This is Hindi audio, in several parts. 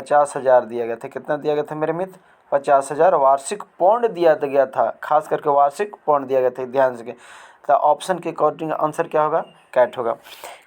50,000 दिया गया था। कितना दिया गया था मेरे मित्र? 50,000 वार्षिक पौंड दिया गया था, खास करके वार्षिक पौंड दिया गया था, ध्यान से। तो ऑप्शन के अकॉर्डिंग आंसर क्या होगा? कैट होगा।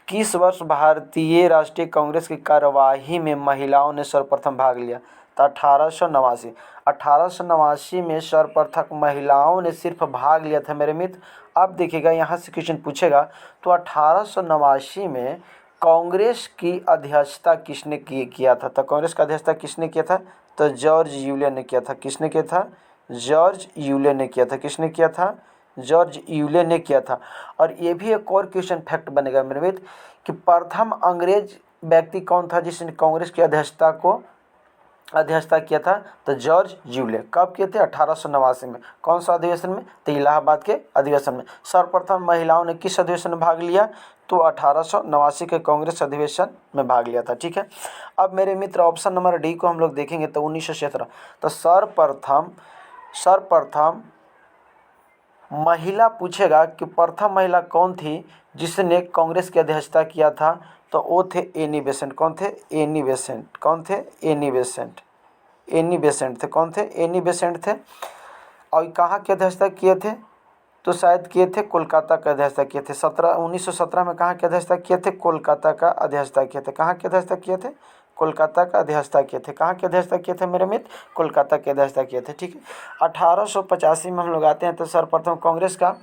किस वर्ष भारतीय राष्ट्रीय कांग्रेस की कार्यवाही में महिलाओं ने सर्वप्रथम भाग लिया? तो 1889। 1889 में सर्वप्रथम महिलाओं ने सिर्फ भाग लिया था मेरे मित्र। अब देखिएगा यहाँ से क्वेश्चन पूछेगा, तो 1889 में कांग्रेस की अध्यक्षता किसने किया था? तो कांग्रेस का अध्यक्षता किसने किया था? तो जॉर्ज यूले ने किया था। किसने किया था? जॉर्ज यूले ने किया था। किसने किया था? जॉर्ज यूले ने किया था। और ये भी एक और क्वेश्चन फैक्ट बनेगा मेरे मित्र कि प्रथम अंग्रेज व्यक्ति कौन था जिसने कांग्रेस की अध्यक्षता किया था? तो जॉर्ज यूले। कब किए थे? 1889 में। कौन सा अधिवेशन में? तो इलाहाबाद के अधिवेशन में। सर्वप्रथम महिलाओं ने किस अधिवेशन में भाग लिया? तो 1889 के कांग्रेस अधिवेशन में भाग लिया था। ठीक है। अब मेरे मित्र ऑप्शन नंबर डी को हम लोग देखेंगे तो 1917। तो सर्वप्रथम महिला पूछेगा कि प्रथम महिला कौन थी जिसने कांग्रेस की अध्यक्षता किया था? तो वो थे एनी बेसेंट। कौन थे? Annie Besant. कौन थे? Annie Besant. एनी बेसेंट थे। कौन थे? एनी बेसेंट थे। और कहाँ की अध्यक्षता किए थे? तो शायद किए थे कोलकाता का अध्यक्षता किए थे। 1917 में कहाँ की अध्यक्षता किए थे? कोलकाता का अध्यक्षता किए थे। कहाँ की अध्यक्षता किए थे? कोलकाता का अध्यक्षता किए थे। कहाँ की अध्यक्षता किए थे मेरे मित्र? कोलकाता की अध्यक्षता किए थे। ठीक है। 1885 में हम लोग आते हैं तो सर्वप्रथम कांग्रेस का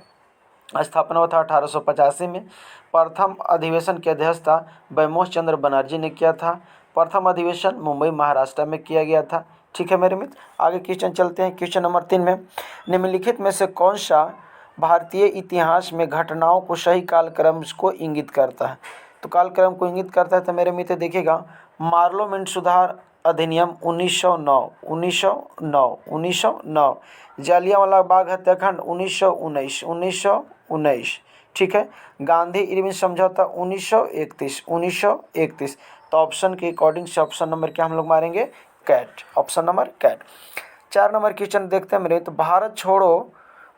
स्थापना हुआ था 1885 में। प्रथम अधिवेशन की अध्यक्षता बैमोस चंद्र बनर्जी ने किया था। प्रथम अधिवेशन मुंबई महाराष्ट्र में किया गया था। ठीक है मेरे मित्र। आगे क्वेश्चन चलते हैं। क्वेश्चन नंबर 3 में निम्नलिखित में से कौन सा भारतीय इतिहास में घटनाओं को सही कालक्रम को इंगित करता है? तो कालक्रम को इंगित करता है तो मेरे मित्र देखिएगा, पार्लियामेंट सुधार अधिनियम 1909, जालियांवाला बाग हत्याकांड 1919। ठीक है। गांधी इरविन समझौता 1931। तो ऑप्शन के अकॉर्डिंग से ऑप्शन नंबर क्या हम लोग मारेंगे? Cat. Option number cat. 4 number question देखते हैं मेरे। तो भारत छोड़ो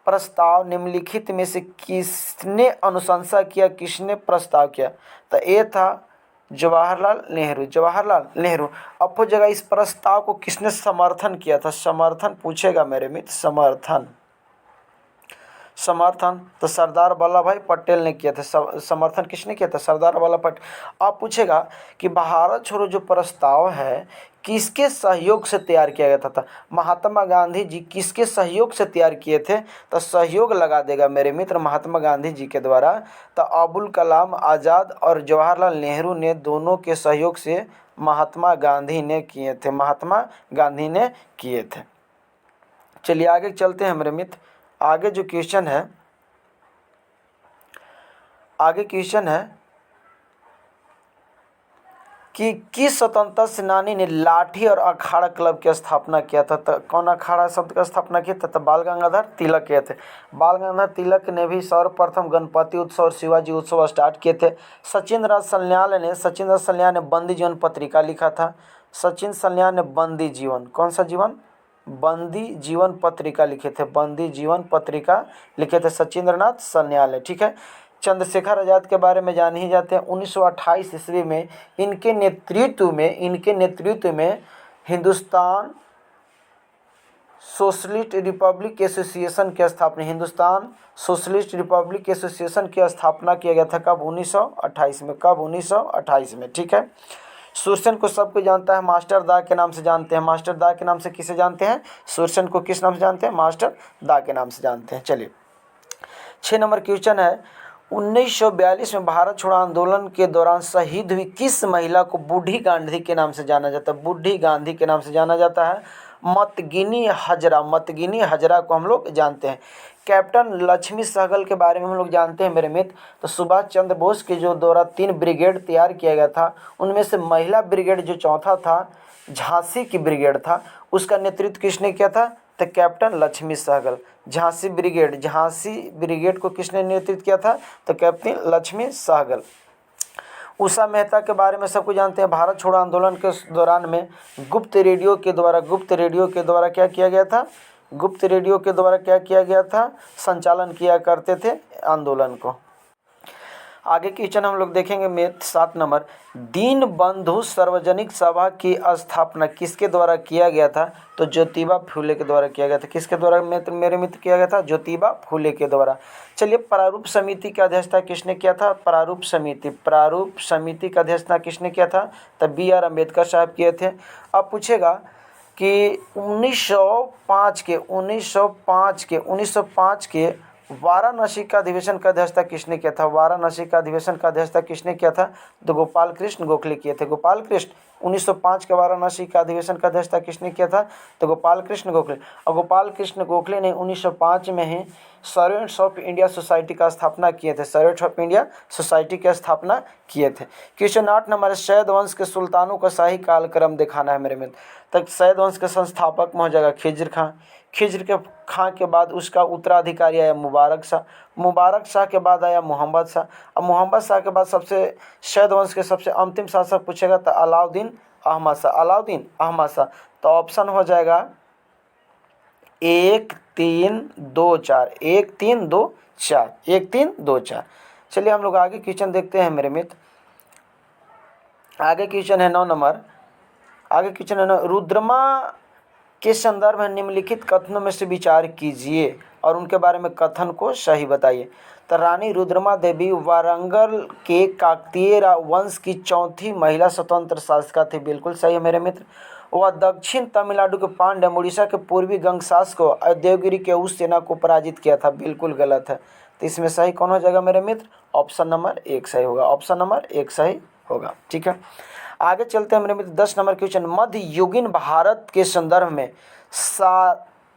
प्रस्ताव निम्नलिखित में से किसने अनुशंसा किया, किसने प्रस्ताव किया? तो ए था जवाहरलाल नेहरू। अब हो जाएगा इस प्रस्ताव को किसने समर्थन किया था? समर्थन पूछेगा मेरे मित्र। समर्थन तो सरदार वल्लभ भाई पटेल ने किया था। समर्थन किसने किया था? सरदार वल्लभ पटेल। अब पूछेगा कि भारत छोड़ो जो प्रस्ताव है किसके सहयोग से तैयार किया गया था? महात्मा गांधी जी किसके सहयोग से तैयार किए थे? तो सहयोग लगा देगा मेरे मित्र महात्मा गांधी जी के द्वारा। तो अबुल कलाम आज़ाद और जवाहरलाल नेहरू ने दोनों के सहयोग से महात्मा गांधी ने किए थे। चलिए आगे चलते हैं मेरे मित्र। आगे क्वेश्चन है कि किस स्वतंत्रता सेनानी ने लाठी और अखाड़ा क्लब की स्थापना किया था? तो कौन अखाड़ा शब्द का स्थापना किया था? तो बाल गंगाधर तिलक किए थे। बाल गंगाधर तिलक ने भी सर्वप्रथम गणपति उत्सव और शिवाजी उत्सव स्टार्ट किए थे। सचिन राज सल्यान ने बंदी जीवन पत्रिका लिखा था। सचिन सल्यान ने बंदी जीवन, कौन सा जीवन? बंदी जीवन पत्रिका लिखे थे। बंदी जीवन पत्रिका लिखे थे सचिंद्रनाथ सल्यान ने। ठीक है। चंद्रशेखर आज़ाद के बारे में जान ही जाते हैं। 1928 ईस्वी में इनके नेतृत्व में हिंदुस्तान सोशलिस्ट रिपब्लिक एसोसिएशन की स्थापना किया गया था। कब? 1928 में। कब? 1928 में। ठीक है। सूरसेन को सबको जानता है, मास्टर दा के नाम से जानते हैं। मास्टर दा के नाम से किसे जानते हैं? सूरसेन को किस नाम से जानते हैं? मास्टर दा के नाम से जानते हैं। चलिए 6 नंबर क्वेश्चन है। 1942 में भारत छोड़ो आंदोलन के दौरान शहीद हुई किस महिला को बूढ़ी गांधी के नाम से जाना जाता है? बूढ़ी गांधी के नाम से जाना जाता है मतगिनी हजरा को हम लोग जानते हैं। कैप्टन लक्ष्मी सहगल के बारे में हम लोग जानते हैं मेरे मित्र। तो सुभाष चंद्र बोस के जो द्वारा 3 ब्रिगेड तैयार किया गया था उनमें से महिला ब्रिगेड जो चौथा था झांसी की ब्रिगेड था, उसका नेतृत्व किसने किया था? तो कैप्टन लक्ष्मी सहगल। झांसी ब्रिगेड को किसने नेतृत्व किया था? तो कैप्टन लक्ष्मी सहगल। उषा मेहता के बारे में सबको जानते हैं। भारत छोड़ो आंदोलन के दौरान में गुप्त रेडियो के द्वारा क्या किया गया था? संचालन किया करते थे आंदोलन को। आगे क्वेश्चन हम लोग देखेंगे मैथ 7 नंबर। दीन बंधु सार्वजनिक सभा की स्थापना किसके द्वारा किया गया था? तो ज्योतिबा फूले के द्वारा किया गया था। किसके द्वारा मेरे मित्र किया गया था? ज्योतिबा फूले के द्वारा। चलिए, प्रारूप समिति की अध्यक्षता किसने किया था? प्रारूप समिति का अध्यक्षता किसने किया था? तब B.R. अम्बेडकर साहब किए थे। अब पूछेगा कि 1905 के वाराणसी का अधिवेशन का अध्यक्षता किसने किया था? वाराणसी का अधिवेशन का अध्यक्षता किसने किया था? तो गोपाल कृष्ण गोखले किए थे। गोपाल कृष्ण 1905 के वाराणसी का अधिवेशन का अध्यक्षता किसने किया था? तो गोपाल कृष्ण गोखले। और गोपाल कृष्ण गोखले ने 1905 में ही सर्वेंट्स ऑफ इंडिया सोसाइटी का स्थापना किए थे। सर्वेंट्स ऑफ इंडिया सोसाइटी की स्थापना किए थे। Question 8 number. सैयद वंश के सुल्तानों का शाही कालक्रम दिखाना है मेरे मित्र। तक सैयद वंश के संस्थापक में हो जाएगा खिज्र खां। खिज्र के खां के बाद उसका उत्तराधिकारी आया मुबारक शाह। मुबारक शाह के बाद आया मोहम्मद शाह। अब मोहम्मद शाह के बाद सैयद वंश के सबसे अंतिम शासक पूछेगा तो अलाउद्दीन अहमद शाह। अलाउद्दीन अहमद शाह। तो ऑप्शन हो जाएगा 1 3 2 4 1 3 2 4 1 3 2 4। चलिए हम लोग आगे क्वेश्चन देखते हैं मेरे मित्र। आगे क्वेश्चन है 9 नंबर। आगे क्वेश्चन है रुद्रमा के संदर्भ में निम्नलिखित कथनों में से विचार कीजिए और उनके बारे में कथन को सही बताइए। तो रानी रुद्रमा देवी वारंगल के काकतीय वंश की चौथी महिला स्वतंत्र शासिका थी। बिल्कुल सही है मेरे मित्र। वह दक्षिण तमिलनाडु के पांड्य, उड़ीसा के पूर्वी गंग शासकों और देवगिरी के उस सेना को पराजित किया था। बिल्कुल गलत है। तो इसमें सही कौन हो जाएगा मेरे मित्र? ऑप्शन नंबर 1 सही होगा। ऑप्शन नंबर 1 सही होगा। ठीक है, आगे चलते हैं मेरे मित्र। 10 नंबर क्वेश्चन। मध्ययुगीन भारत के संदर्भ में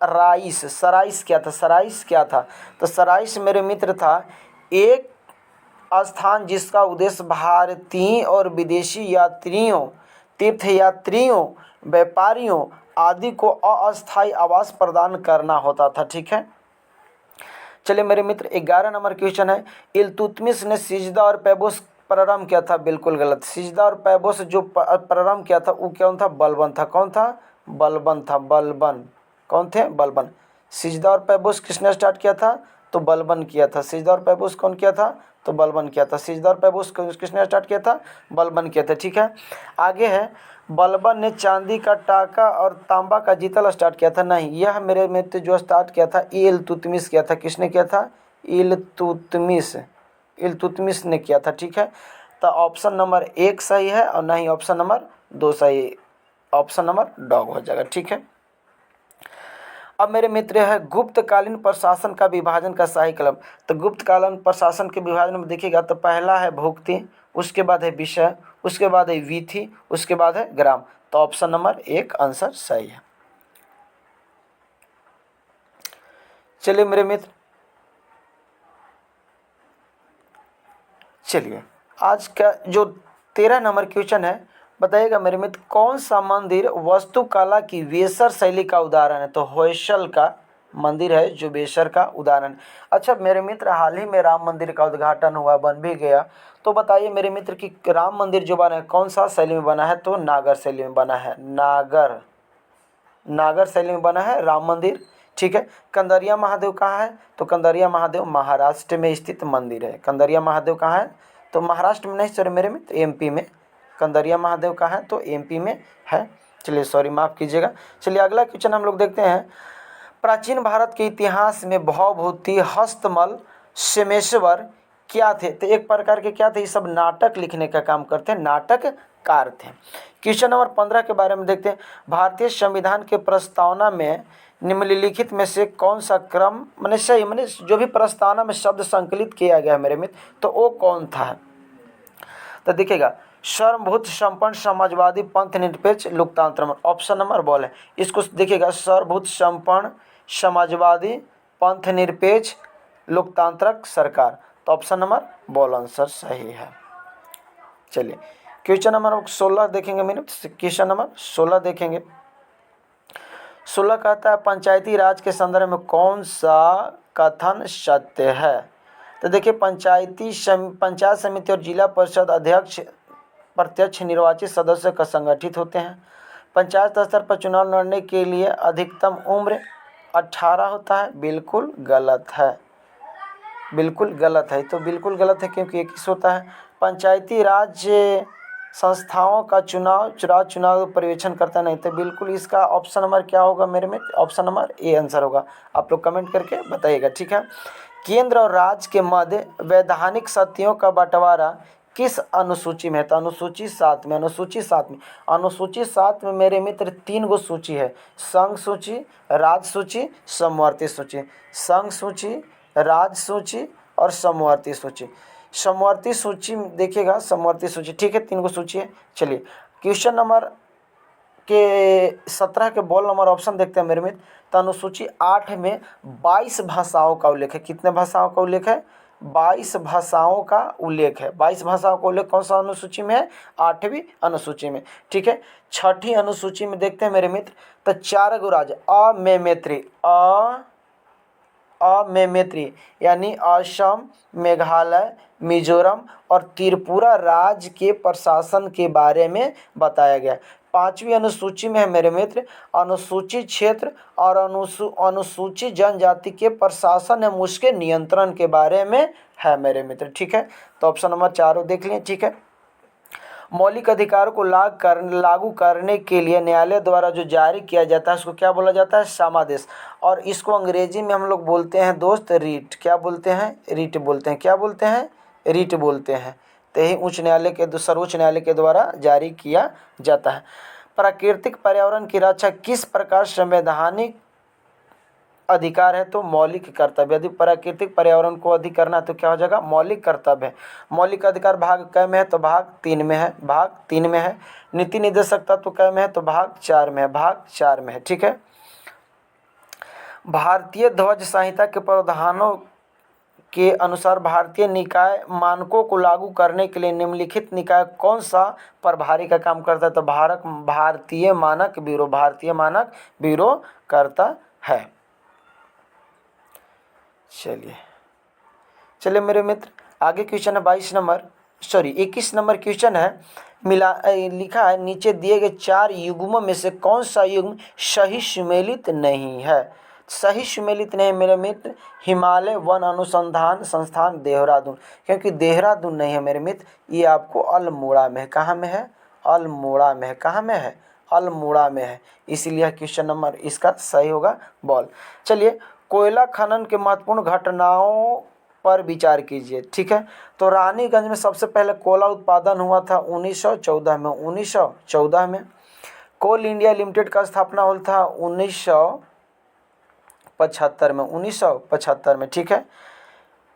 सराइस क्या था? सराइस क्या था? तो सराइस मेरे मित्र था एक स्थान जिसका उद्देश्य भारतीय और विदेशी यात्रियों, तीर्थयात्रियों, व्यापारियों आदि को अस्थायी आवास प्रदान करना होता था। ठीक है, चलिए मेरे मित्र 11 नंबर क्वेश्चन है। इल्तुतमिश ने सिजदा और पैबोस प्रारंभ किया था। बिल्कुल गलत। सिजदा और पैबोस जो प्रारंभ किया था वो कौन था? बलबन था। कौन था? बलबन था। बलबन कौन थे? बलबन। सिजदा और पैबोस किसने स्टार्ट किया था? तो बलबन किया था। सिजदा और पैबोस कौन किया था? तो बलबन किया था। सिजदा और पैबोस किसने स्टार्ट किया था? बलबन किया था। ठीक है, आगे है बलबन ने चांदी का टाका और तांबा का जीतल स्टार्ट किया था। नहीं, यह मेरे मित्र जो स्टार्ट किया था इल्तुतमिश किया था। किसने किया था? इल्तुतमिश ने किया था। ठीक है, तो ऑप्शन नंबर 1 सही है और नहीं ऑप्शन नंबर 2 सही। ऑप्शन नंबर डॉग हो जाएगा। ठीक है, अब मेरे मित्र है गुप्तकालीन प्रशासन का विभाजन का सही कलम। तो गुप्तकालीन प्रशासन के विभाजन में देखिएगा तो पहला है भुक्ति, उसके बाद है विषय, उसके बाद है वीथि, उसके बाद है ग्राम। तो ऑप्शन नंबर 1 आंसर सही है। चलिए मेरे मित्र, चलिए आज का जो 13 नंबर क्वेश्चन है, बताइएगा मेरे मित्र कौन सा मंदिर वास्तुकला की वेसर शैली का उदाहरण है? तो होयसल का मंदिर है जो वेसर का उदाहरण। अच्छा मेरे मित्र, हाल ही में राम मंदिर का उद्घाटन हुआ, बन भी गया। तो बताइए मेरे मित्र कि राम मंदिर जो बना है कौन सा शैली में बना है? तो नागर शैली में बना है। नागर शैली में बना है राम मंदिर। ठीक है, कंदरिया महादेव कहाँ है? तो कंदरिया महादेव महाराष्ट्र में स्थित मंदिर है। कंदरिया महादेव कहाँ है? तो महाराष्ट्र में नहीं सर मेरे मित्र, एमपी में। कंदरिया महादेव कहाँ है? तो एमपी में है। चलिए सॉरी, माफ़ कीजिएगा। चलिए अगला क्वेश्चन हम लोग देखते हैं। प्राचीन भारत के इतिहास में भवभूति, हस्तमल, सोमेश्वर क्या थे? तो एक प्रकार के क्या थे? ये सब नाटक लिखने का काम करते हैं, नाटककार थे। क्वेश्चन नंबर 15 के बारे में देखते हैं। भारतीय संविधान के प्रस्तावना में निम्नलिखित में से कौन सा क्रम सही जो भी प्रस्तावना में शब्द संकलित किया गया है मेरे मित्र, तो वो कौन था? तो देखिएगा सर्वभूत संपन्न समाजवादी पंथ निरपेक्ष लोकतंत्र। ऑप्शन नंबर बोल है इसको देखिएगा, सर्वभूत संपन्न समाजवादी पंथ निरपेक्ष लोकतांत्रिक सरकार। तो ऑप्शन नंबर बोल आंसर सही है। चलिए क्वेश्चन नंबर 16 देखेंगे मेरे। क्वेश्चन नंबर 16 देखेंगे। 16 कहता है पंचायती राज के संदर्भ में कौन सा कथन सत्य है? तो देखिए पंचायत समिति और जिला परिषद अध्यक्ष प्रत्यक्ष निर्वाचित सदस्य का संगठित होते हैं। पंचायत स्तर पर चुनाव लड़ने के लिए अधिकतम उम्र 18 होता है। बिल्कुल गलत है। बिल्कुल गलत है। तो बिल्कुल गलत है क्योंकि 21 होता है। पंचायती राज संस्थाओं का चुनाव पर्यवेक्षण करता नहीं। तो बिल्कुल इसका ऑप्शन नंबर क्या होगा मेरे में? ऑप्शन नंबर ए आंसर होगा। आप लोग कमेंट करके बताइएगा, ठीक है। केंद्र और राज्य के मध्य वैधानिक शक्तियों का बंटवारा किस अनुसूची में है? तो अनुसूची 7 में। अनुसूची 7 में मेरे मित्र 3 गो सूची है, संघ सूची, राज्य सूची, समवर्ती सूची। संघ सूची, राज्य सूची और समवर्ती सूची। समवर्ती सूची देखिएगा, समवर्ती सूची, ठीक है, 3 गो सूची है। चलिए क्वेश्चन नंबर के 17 के बॉल नंबर ऑप्शन देखते हैं मेरे मित्र। तो अनुसूची 8 में 22 भाषाओं का उल्लेख है। कितने भाषाओं का उल्लेख है? 22 भाषाओं का उल्लेख है। 22 भाषाओं का उल्लेख कौन सा अनुसूची में है? 8वीं अनुसूची में, ठीक है। 6ठी अनुसूची में देखते हैं मेरे मित्र। तो 4 गो राज्य अमेमेत्री यानी असम, मेघालय, मिजोरम और त्रिपुरा राज्य के प्रशासन के बारे में बताया गया। 5वीं अनुसूची में है मेरे मित्र अनुसूचित क्षेत्र और अनुसूचित जनजाति के प्रशासन एवं उसके नियंत्रण के बारे में है मेरे मित्र, ठीक है। तो ऑप्शन नंबर 4 देख लें, ठीक है। मौलिक अधिकारों को लागू करने के लिए न्यायालय द्वारा जो जारी किया जाता है उसको क्या बोला जाता है? समादेश। और इसको अंग्रेजी में हम लोग बोलते हैं दोस्त रीट। क्या बोलते हैं? रीट बोलते हैं। क्या बोलते हैं? रीट बोलते हैं। तो यही सर्वोच्च न्यायालय के द्वारा जारी किया जाता है। प्राकृतिक पर्यावरण की रक्षा किस प्रकार संवैधानिक अधिकार है? तो मौलिक कर्तव्य। यदि प्राकृतिक पर्यावरण को अधिक करना है तो क्या हो जाएगा? मौलिक कर्तव्य है। मौलिक अधिकार भाग क में है? तो भाग 3 में है। भाग 3 में है। नीति निर्देशक तत्व क में है? तो भाग 4 में है। भाग 4 में है, ठीक है। भारतीय ध्वज संहिता के प्रावधानों के अनुसार भारतीय निकाय मानकों को लागू करने के लिए निम्नलिखित निकाय कौन सा प्रभारी का काम करता है? तो भारतीय मानक ब्यूरो। भारतीय मानक ब्यूरो करता है। चलिए मेरे मित्र आगे क्वेश्चन है 21 नंबर क्वेश्चन है। लिखा है नीचे दिए गए 4 युग्मों में से कौन सा युग्म सही सुमेलित नहीं है? सही सुमेलित नहीं मेरे मित्र हिमालय वन अनुसंधान संस्थान देहरादून, क्योंकि देहरादून नहीं है मेरे मित्र, ये आपको अल्मोड़ा में है। कहाँ में है? अल्मोड़ा में है। कहाँ में है? अल्मोड़ा में है। इसीलिए क्वेश्चन नंबर इसका सही होगा बॉल। चलिए कोयला खनन के महत्वपूर्ण घटनाओं पर विचार कीजिए, ठीक है। तो रानीगंज में सबसे पहले कोयला उत्पादन हुआ था 1914 में। 1914 में। कोल इंडिया लिमिटेड का स्थापना हुआ था 1975 में। 1975 में, ठीक है।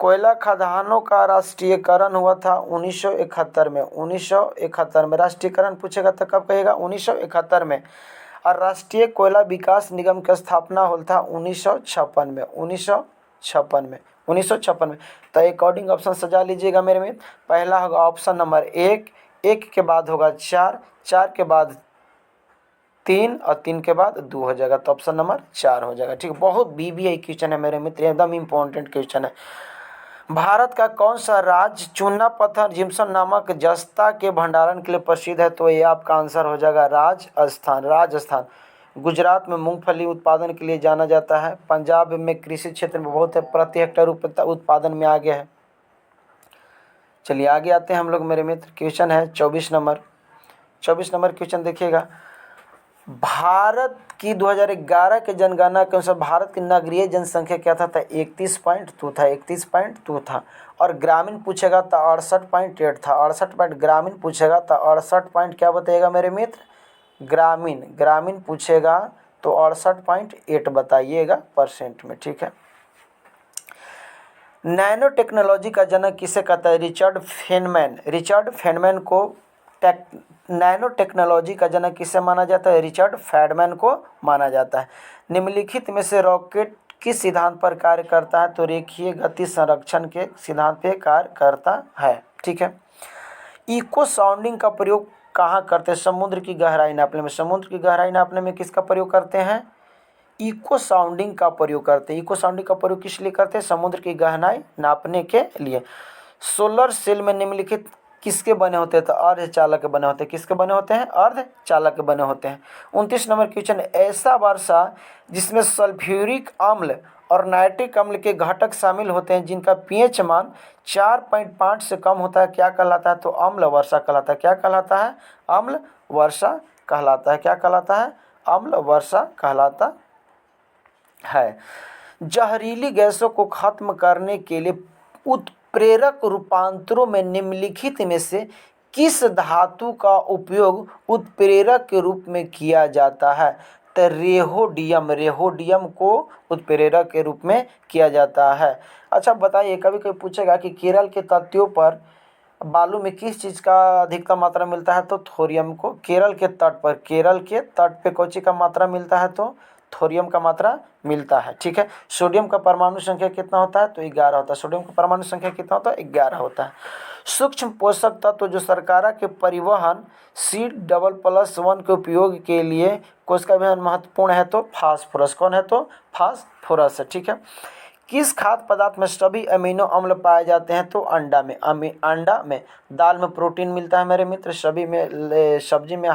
कोयला खदानों का राष्ट्रीयकरण हुआ था 1971 में। 1971 में राष्ट्रीयकरण पूछेगा तो कब कहेगा? 1971 में। और राष्ट्रीय कोयला विकास निगम की स्थापना हुआ था 1956 में। 1956 में। तो अकॉर्डिंग ऑप्शन सजा लीजिएगा मेरे में। पहला होगा ऑप्शन नंबर 1, 1 के बाद होगा 4, 4 के बाद 3 और 3 के बाद 2 हो जाएगा। तो ऑप्शन नंबर 4 हो जाएगा, ठीक है। बहुत बीबीआई क्वेश्चन है मेरे मित्र, एकदम इम्पोर्टेंट क्वेश्चन है। भारत का कौन सा राज्य चूना पत्थर जिप्सम नामक जस्ता के भंडारण के लिए प्रसिद्ध है? तो ये आपका आंसर हो जाएगा राजस्थान। राजस्थान। गुजरात में मूंगफली उत्पादन के लिए जाना जाता है। पंजाब में कृषि क्षेत्र में बहुत है, प्रति हेक्टेयर उत्पादन में आगे है। चलिए आगे आते हैं हम लोग मेरे मित्र। क्वेश्चन है 24 नंबर। 24 नंबर क्वेश्चन देखिएगा। भारत की 2011 के जनगणना के अनुसार भारत की नगरीय जनसंख्या क्या था? 31.2 था। 31.2 था। और ग्रामीण पूछेगा तो 68.8 था। 68 ग्रामीण पूछेगा तो 68 क्या बताइएगा मेरे मित्र? ग्रामीण पूछेगा तो 68.8 बताइएगा परसेंट में, ठीक है। नैनो टेक्नोलॉजी का जनक किसे कहता है? रिचर्ड फेनमैन को नैनो टेक्नोलॉजी का जनक किसे माना जाता है? रिचर्ड फेडमैन को माना जाता है। निम्नलिखित में से रॉकेट किस सिद्धांत पर कार्य करता है? तो रेखीय गति संरक्षण के सिद्धांत पे कार्य करता है, ठीक है। इको साउंडिंग का प्रयोग कहाँ करते हैं? समुद्र की गहराई नापने में। समुद्र की गहराई नापने में किसका प्रयोग करते हैं? इको साउंडिंग का प्रयोग करते हैं। इको साउंडिंग का प्रयोग किस लिए करते हैं? समुद्र की गहराई नापने के लिए। सोलर सेल में निम्नलिखित किसके बने होते हैं? तो अर्धचालक के बने होते हैं। किसके बने होते हैं? अर्धचालक के बने होते हैं। 29 नंबर क्वेश्चन, ऐसा वर्षा जिसमें सल्फ्यूरिक अम्ल और नाइट्रिक अम्ल के घटक शामिल होते हैं जिनका पीएच मान 4.5 से कम होता है, क्या कहलाता है? तो अम्ल वर्षा कहलाता है। क्या कहलाता है? अम्ल वर्षा कहलाता है। क्या कहलाता है? अम्ल वर्षा कहलाता है। जहरीली गैसों को खत्म करने के लिए उत्प्रेरक रूपांतरों में निम्नलिखित में से किस धातु का उपयोग उत्प्रेरक के रूप में किया जाता है? तो रेहोडियम को उत्प्रेरक के रूप में किया जाता है। अच्छा बताइए, कभी कभी पूछेगा कि केरल के तटों पर बालू में किस चीज़ का अधिकतम मात्रा मिलता है? तो थोरियम को। केरल के तट पे कौन सी का मात्रा मिलता है? तो थोरियम का मात्रा मिलता है। ठीक है। सोडियम का परमाणु संख्या कितना होता है? तो 11 होता है। सोडियम का परमाणु संख्या कितना होता है? 11 होता है। सूक्ष्म पोषक तत्व जो शर्करा के परिवहन C++1 के उपयोग के लिए कोशिका में महत्वपूर्ण है? तो फास्फोरस। कौन है? तो फास्फोरस है। ठीक है। किस खाद्य पदार्थ में सभी अमीनो अम्ल पाए जाते हैं? तो अंडा में। अंडा में। दाल में प्रोटीन मिलता है मेरे मित्र। सब्जी में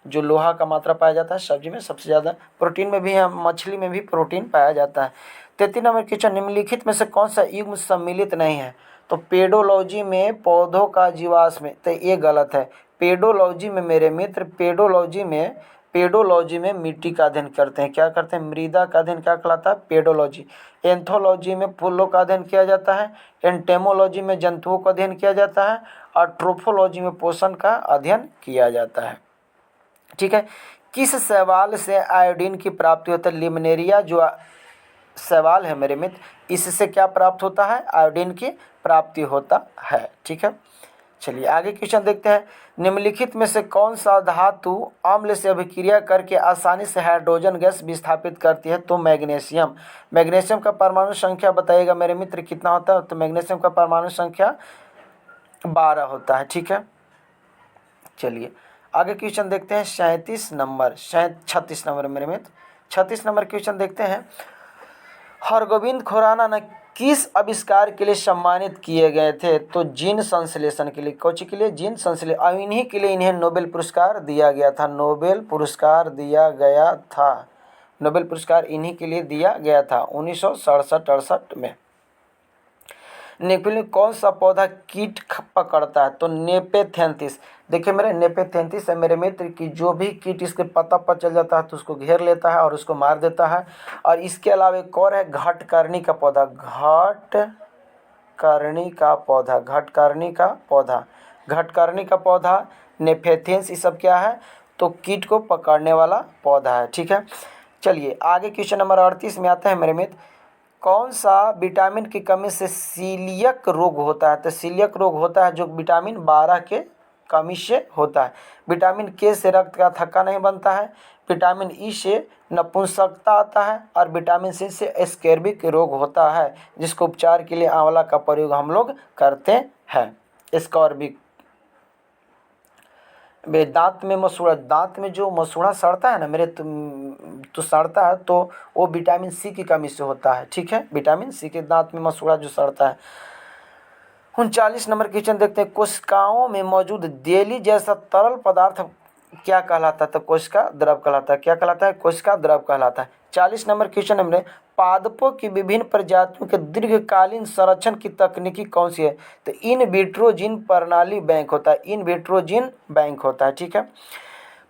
जो लोहा का मात्रा पाया जाता है सब्जी में सबसे ज़्यादा। प्रोटीन में भी है, मछली में भी प्रोटीन पाया जाता है। 33 नंबर क्वेश्चन, निम्नलिखित में से कौन सा युग्म सम्मिलित नहीं है? तो पेडोलॉजी में पौधों का जीवाश्म, तो ये गलत है। पेडोलॉजी में मेरे मित्र, पेडोलॉजी में मिट्टी का अध्ययन करते हैं। क्या करते हैं? मृदा का अध्ययन क्या कहलाता है? पेडोलॉजी। एंथोलॉजी में फूलों का अध्ययन किया जाता है। एंटेमोलॉजी में जंतुओं का अध्ययन किया जाता है। और ट्रोफोलॉजी में पोषण का अध्ययन किया जाता है। ठीक है। किस शैवाल से आयोडीन की प्राप्ति होती है? लिमनेरिया जो शैवाल है मेरे मित्र, इससे क्या प्राप्त होता है? आयोडीन की प्राप्ति होता है। ठीक है। चलिए आगे क्वेश्चन देखते हैं। निम्नलिखित में से कौन सा धातु अम्ल से अभिक्रिया करके आसानी से हाइड्रोजन गैस विस्थापित करती है? तो मैग्नीशियम। मैग्नीशियम का परमाणु संख्या बताइएगा मेरे मित्र कितना होता है? तो मैग्नीशियम का परमाणु संख्या 12 होता है। ठीक है। चलिए आगे क्वेश्चन देखते हैं। 36 नंबर मेरे मित्र, 36 नंबर क्वेश्चन देखते हैं। हरगोविंद खुराना ने किस आविष्कार के लिए सम्मानित किए गए थे? तो जीन संश्लेषण के लिए। कौन सी के लिए? जीन संश्लेषण। और इन्हीं के लिए इन्हें नोबेल पुरस्कार दिया गया था। नोबेल पुरस्कार इन्हीं के लिए दिया गया था 1967-68 में। निम्नलिखित कौन सा पौधा कीट पकड़ता है? तो नेपेथेंथिस। देखिए मेरे, नेपेथेंथिस है मेरे मित्र की जो भी कीट इसके पत्ता पर चल जाता है तो उसको घेर लेता है और उसको मार देता है। और इसके अलावा एक और है घटकर्णी का पौधा नेपेथेंस। ये सब क्या है? तो कीट को पकड़ने वाला पौधा है। ठीक है। चलिए आगे क्वेश्चन नंबर 38 में आता है मेरे मित्र। कौन सा विटामिन की कमी से सीलियक रोग होता है? तो सीलियक रोग होता है जो विटामिन 12 के कमी से होता है। विटामिन के से रक्त का थक्का नहीं बनता है। विटामिन ई से नपुंसकता आता है। और विटामिन सी से स्कैर्बिक रोग होता है जिसको उपचार के लिए आंवला का प्रयोग हम लोग करते हैं। स्कैर्बिक दांत में जो मसूड़ा सड़ता है ना मेरे, तो सड़ता है तो वो विटामिन सी की कमी से होता है। ठीक है। विटामिन सी के दांत में मसूड़ा जो सड़ता है। 39 नंबर क्वेश्चन देखते हैं। कोशिकाओं में मौजूद जेली जैसा तरल पदार्थ क्या कहलाता है? तो कोशिका द्रव कहलाता है। क्या कहलाता है? कोशिका द्रव कहलाता है। 40 नंबर क्वेश्चन हमने, पादपों की विभिन्न प्रजातियों के दीर्घकालीन संरक्षण की तकनीकी कौन सी है? तो इन विट्रो जीन प्रणाली बैंक होता है। इन विट्रो जीन बैंक होता है। ठीक है।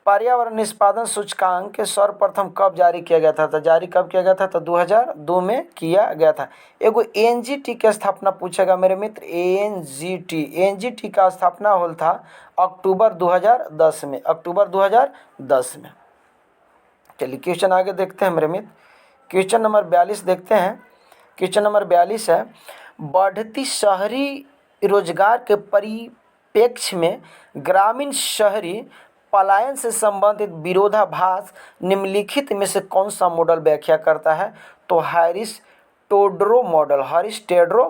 पर्यावरण निष्पादन सूचकांक के सर्वप्रथम कब जारी किया गया था? तो जारी कब किया गया था? तो 2002 में किया गया था। एगो एनजीटी की स्थापना पूछेगा मेरे मित्र। एनजीटी का स्थापना हुआ था अक्टूबर 2010 में। चलिए क्वेश्चन आगे देखते हैं मेरे मित्र। क्वेश्चन नंबर 42 देखते हैं। क्वेश्चन नंबर 42 है, बढ़ती शहरी रोजगार के परिप्रेक्ष्य में ग्रामीण शहरी पलायन से संबंधित विरोधाभास निम्नलिखित में से कौन सा मॉडल व्याख्या करता है? तो हैरिस टेड्रो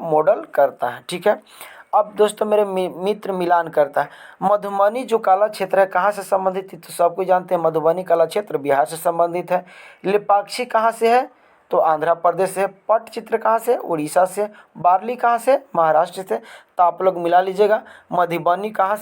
मॉडल करता है। ठीक है। अब दोस्तों मेरे मित्र मिलान करता है। मधुबनी जो कला क्षेत्र है कहाँ से संबंधित है? तो सबको जानते हैं मधुबनी कला क्षेत्र बिहार से संबंधित है। लेपाक्षी कहाँ से है? तो आंध्र प्रदेश से। पट्टचित्र कहाँ से? उड़ीसा से। बार्ली कहाँ से? महाराष्ट्र से। तो आप लोग मिला लीजिएगा। मधुबनी कहाँ से?